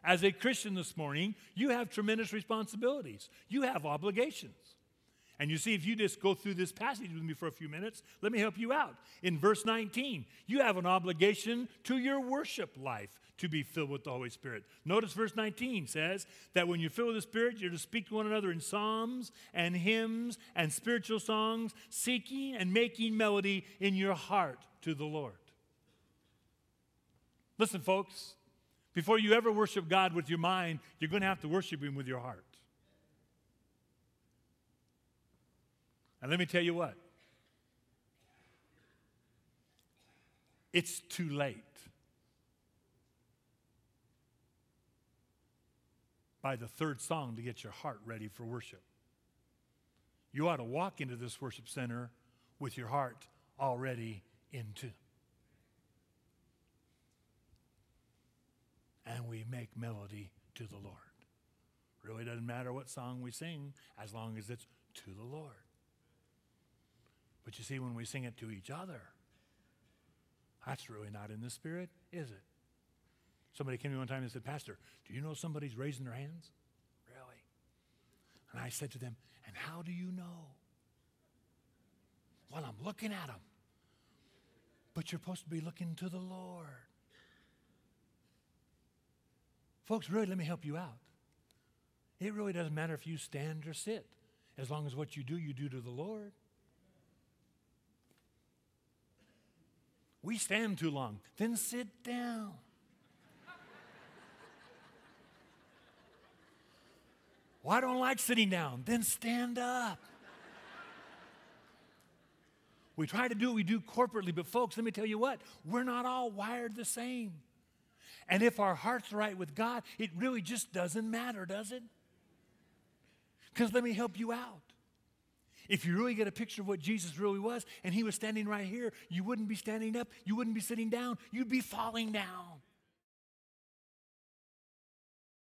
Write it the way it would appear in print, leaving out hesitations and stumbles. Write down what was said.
As a Christian this morning, you have tremendous responsibilities. You have obligations. And you see, if you just go through this passage with me for a few minutes, let me help you out. In verse 19, you have an obligation to your worship life to be filled with the Holy Spirit. Notice verse 19 says that when you're filled with the Spirit, you're to speak to one another in psalms and hymns and spiritual songs, seeking and making melody in your heart to the Lord. Listen, folks, before you ever worship God with your mind, you're going to have to worship Him with your heart. And let me tell you what. It's too late by the third song to get your heart ready for worship. You ought to walk into this worship center with your heart already in tune. And we make melody to the Lord. Really doesn't matter what song we sing as long as it's to the Lord. But you see, when we sing it to each other, that's really not in the Spirit, is it? Somebody came to me one time and said, Pastor, do you know somebody's raising their hands? Really? And I said to them, and how do you know? Well, I'm looking at them. But you're supposed to be looking to the Lord. Folks, really, let me help you out. It really doesn't matter if you stand or sit, as long as what you do to the Lord. We stand too long, then sit down. Well, I don't like sitting down, then stand up. We try to do what we do corporately, but folks, let me tell you what, we're not all wired the same. And if our heart's right with God, it really just doesn't matter, does it? Because let me help you out. If you really get a picture of what Jesus really was, and He was standing right here, you wouldn't be standing up, you wouldn't be sitting down, you'd be falling down.